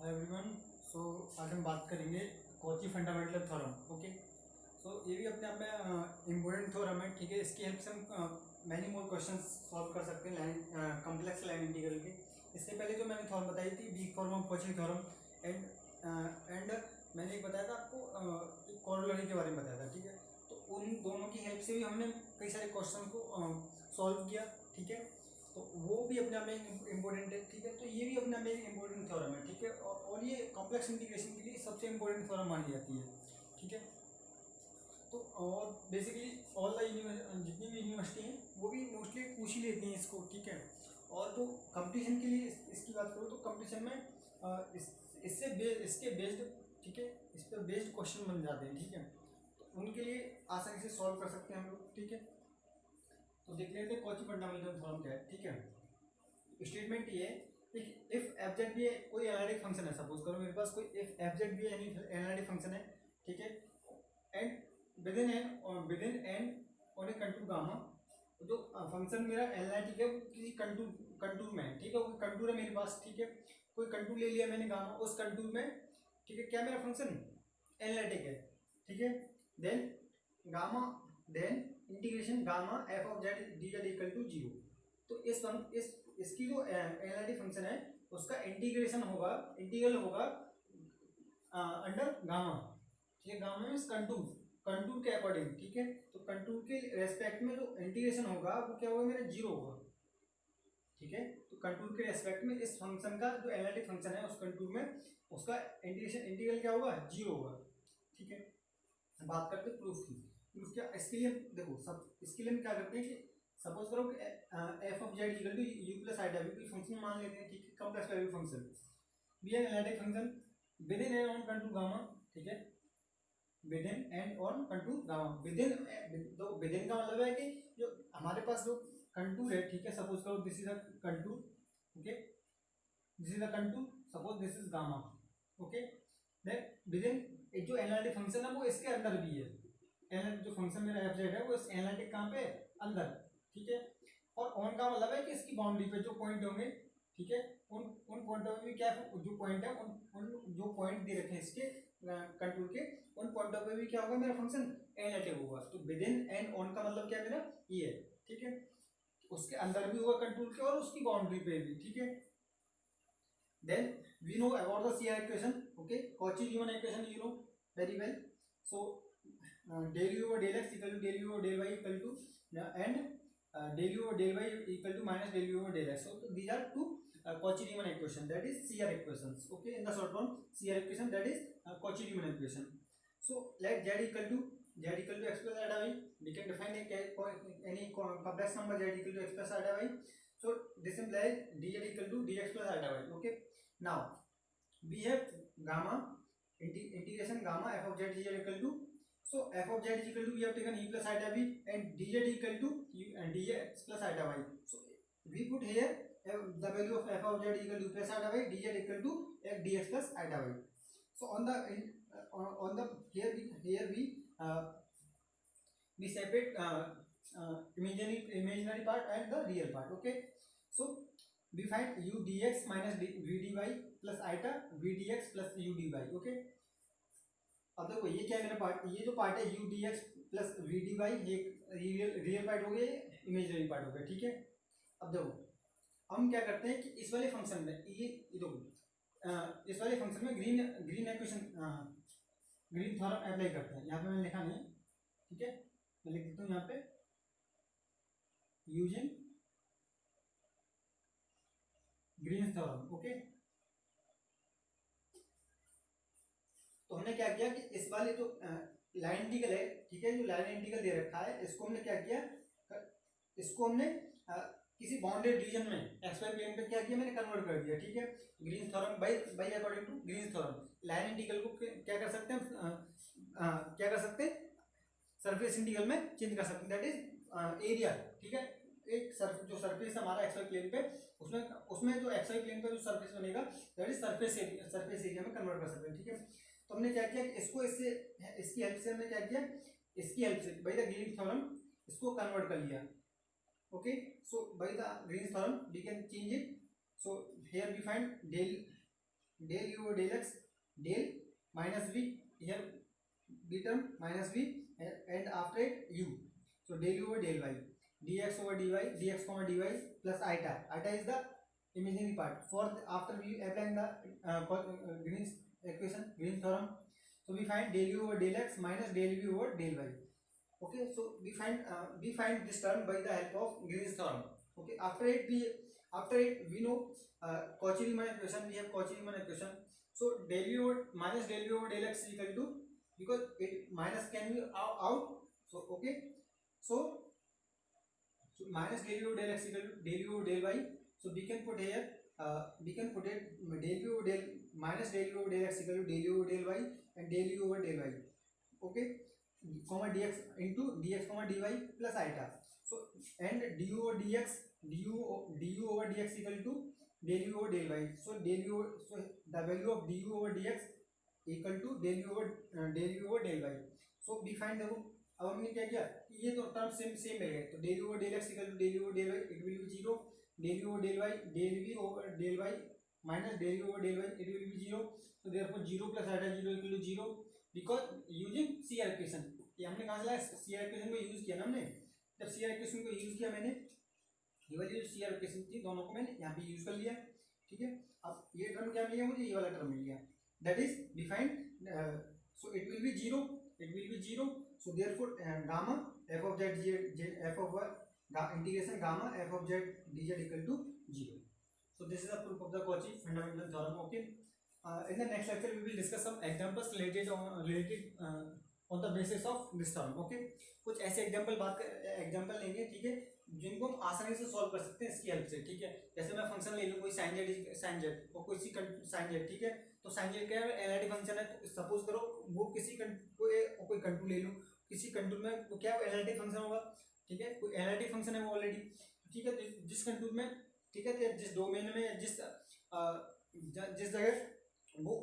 Hi everyone. सो आज हम बात करेंगे कॉची फंडामेंटल थ्योरम। ओके, सो ये भी अपने आप में इम्पोर्टेंट थ्योरम है। ठीक है, इसकी हेल्प से हम मैनी मोर क्वेश्चंस सॉल्व कर सकते हैं लाइन कॉम्प्लेक्स लाइन इंटीग्रल के। इससे पहले जो मैंने थ्योरम बताई थी weak form of Cauchy theorem and मैंने एक बताया था आपको एक कॉरोलरी के बारे में बताया था। ठीक है, तो उन दोनों की हेल्प से भी हमने कई सारे क्वेश्चन को सॉल्व किया। ठीक है, तो वो भी अपने आप में इम्पोर्टेंट है। ठीक है, तो ये भी अपने आप में एक इम्पोर्टेंट थ्योरम है। ठीक है, और ये कॉम्प्लेक्स इंटीग्रेशन के लिए सबसे इम्पोर्टेंट थ्योरम मानी जाती है। ठीक है, तो और बेसिकली ऑल द जितनी भी यूनिवर्सिटी हैं वो भी मोस्टली पूछ ही लेती हैं इसको। ठीक है, और तो कंपटीशन के लिए इसकी बात करूँ तो कंपटीशन में इसके बेस्ड, ठीक है, इस पर बेस्ड क्वेश्चन बन जाते हैं। ठीक है, तो उनके लिए आसानी से सॉल्व कर सकते हैं हम लोग। ठीक है, तो देख लेते हैं कॉची फंडामेंटल थ्योरम क्या है। ठीक है, स्टेटमेंट ये है कि इफ एफ जेड भी कोई एनालिटिक फंक्शन है, सपोज करो मेरे पास कोई इफ एफ जेड भी एनालिटिक फंक्शन है। ठीक है, and with in an on A contour gamma, जो फंक्शन मेरा एनालिटिक है वो किसी कंटूर में है। ठीक है, वो कंटूर है मेरे पास। ठीक है, कोई कंटूर ले लिया मैंने गामा, उस कंटूर में, ठीक है, क्या मेरा फंक्शन एनालिटिक है। ठीक है, then gamma then integration gamma f of z d z equal to zero. तो इसकी जो एनालिटिक फंक्शन है उसका इंटीग्रल होगा अंडर गामा। ठीक है, गामा मीन्स कंटूर के अकॉर्डिंग। ठीक है, तो कंटूर के रेस्पेक्ट में जो इंटीग्रेशन होगा वो क्या होगा, मेरा जीरो होगा। ठीक है, तो कंटूर के रेस्पेक्ट में इस फंक्शन का जो एनालिटिक फंक्शन है उस कंटूर में उसका इंटीग्रल क्या होगा, जीरो होगा। ठीक है, बात करते हैं प्रूफ की। प्रूफ क्या, इसके लिए देखो इसके लिए हम क्या करते हैं कि सपोज करो कि f of z equal to u plus i डब्ल्यू कोई फंक्शन मान लेते हैं। ठीक है, complex value function be an analytic function within and on contour gamma. ठीक है, within and on contour gamma. Within, तो विद इन का मतलब है कि जो हमारे पास जो कंटूर है, ठीक है, सपोज करो this is a contour. Okay, this is a contour, suppose this is gamma. Okay, then within जो एनालिटिक फंक्शन है वो इसके अंदर भी है। एनालिटिक जो फंक्शन मेरा एफ जेड है वो इस एनालिटिक कहाँ पे, अंदर। ठीक है, और ऑन का मतलब है कि इसकी बाउंड्री पे जो पॉइंट होंगे, ठीक है, उन पॉइंटों में भी क्या जो पॉइंट है उन जो पॉइंट दे रखे हैं इसके कंटूर के, उन पॉइंटों पे भी क्या होगा, मेरा फंक्शन एनालिटिक होगा। तो विद इन एंड ऑन का मतलब क्या मेरा ये है। ठीक है, उसके अंदर भी होगा कंटूर के और उसकी बाउंड्री पे भी। ठीक है, then we know about the CR equation. Okay, Cauchy-Riemann equation you know very well. So del u over del x equal to del u over del y equal to and del u over del y equal to minus del u over del x. So these are two Cauchy-Riemann equation, that is CR equations. Okay, in the short form CR equation, that is Cauchy-Riemann equation. So let z equal to x plus eta y. We can define any complex number z equal to x plus eta y. So this implies dz equal to dx plus eta y. Okay, now we have gamma integration gamma f of z dz equal to, so f of z is equal to, we have taken e plus eta b and dz equal to dx plus eta y. So we put here the value of f of z equal to plus eta y, dz equal to dx plus eta y. So on the here we separate imaginary part and the real part. Okay, so we find u dx minus v dy plus eta v dx plus u dy. Okay, अब देखो ये क्या है मेरा part, ये जो part है u dx plus v dy ये रियल पार्ट हो गया, इमेजिनरी पार्ट हो गया। ठीक है, अब देखो हम क्या करते हैं कि इस वाले फंक्शन में ये देखो इस वाले फंक्शन में green equation green theorem apply करते हैं। यहाँ पे मैंने लिखा नहीं, ठीक है, मैं लिख देता हूँ यहाँ पे यूजिंग ग्रीन थ्योरम। ओके, तो हमने क्या किया कि इस वाले जो लाइन इंटीग्रल है, ठीक है, जो लाइन इंटीग्रल दे रखा है इसको हमने क्या किया, इसको हमने किसी बाउंडेड रीजन में एक्सवाई प्लेन पे क्या किया, मैंने कन्वर्ट कर दिया। ठीक है, Green theorem by according to Green theorem line integral को क्या कर सकते हैं, सरफेस इंटीग्रल में चेंज कर सकते हैं, दैट इज एरिया। ठीक है, एक जो सरफेस हमारा एक्सवाई प्लेन पे, उसमें जो एक्सवाई प्लेन पे जो सरफेस बनेगा दैट इज सरफेस एरिया में कन्वर्ट कर सकते हैं। ठीक है, तो हमने क्या किया, इसको इसकी हेल्प से हमने क्या किया, इसकी हेल्प से बाय द ग्रीन थ्योरम इसको कन्वर्ट कर लिया। Okay, so by the Green theorem we can change it. So here we find del del u over del x, del minus v, here b term minus v, and after it u, so del u over del y, dx over dy, dx comma dy plus iota. Iota is the imaginary part. For after we applying the Green's equation, Green's theorem, so we find del u over del x minus del v over del y. Okay, so we find this term by the help of Green's theorem. Okay, after it we know Cauchy-Riemann equation. We have Cauchy-Riemann equation. So del u over minus del v over del x is equal to, because it minus can be out, so okay, so minus del u over del x equal to del u over del y. So we can put here we can put it del u over del minus del u over del x equal to del u over del y and del u over del y, okay, comma dx into dx comma dy plus iota. So and du over dx, du over dx equal to del u over del y. So so the value of du over dx equal to del u over del y. So we find, देखो अब हमने क्या किया, ये तो term same है, तो del u over del x equal to del u over del y, it will be 0, del u over del y, del v over del y minus del u over del y, it will be 0. So therefore 0 plus iota 0 equal to 0, because using CR equation. ये हमने कहाँ से लाया, CR equation को use किया ना हमने, जब CR equation को यूज किया मैंने, ये वाली जो CR equation थी दोनों को मैंने यहाँ पे यूज कर लिया, ठीक है। अब ये टर्म क्या मिल गया मुझे, ये वाला टर्म मिल गया, that is defined, so it will be 0, so therefore gamma f of z f of integration gamma f of z dz equal to 0. So this is the proof of the Cauchy fundamental theorem. Okay, in the next lecture we will discuss some examples related on the basis of this theorem. Okay, कुछ ऐसे example लेंगे, ठीक है, जिनको हम आसानी से solve कर सकते हैं इसकी हेल्प से, ठीक है। जैसे मैं फंक्शन ले लूँ कोई साइन जेड और कोई साइन जेड, ठीक है, तो साइन जेड क्या है, एलआईटी फंक्शन है, तो सपोज करो वो कोई कंटूर ले लूँ, किसी कंटूर में वो क्या एलआईटी फंक्शन होगा, ठीक है, कोई एलआईटी फंक्शन है वो ऑलरेडी, ठीक है, जिस कंटूर में, ठीक है, जिस डोमेन में जिस जगह वो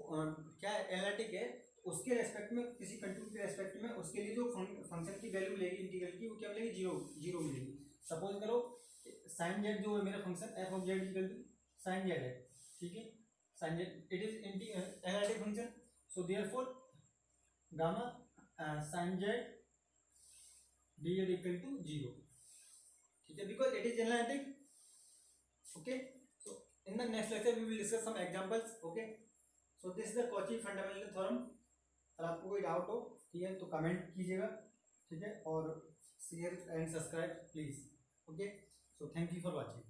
क्या है एलआईटी है, उसके रेस्पेक्ट में, किसी कंटूर के रेस्पेक्ट में उसके लिए जो फंक्शन की वैल्यू मिलेगी इंटीग्रल की, वो क्या मिलेगी, जीरो मिलेगी। सपोज करो साइन जेड जो है मेरा function F of z equal to sign Z है, ठीक है, sign Z it is analytic function, so therefore gamma sign Z dz equal to 0, ठीक है, because it is analytic. Okay, so in the next lecture we will discuss some examples. Okay, so this is the Cauchy fundamental theorem. अगर आपको कोई doubt हो, ठीक है, तो comment कीजिएगा, ठीक है, और share and subscribe please. Okay, so thank you for watching.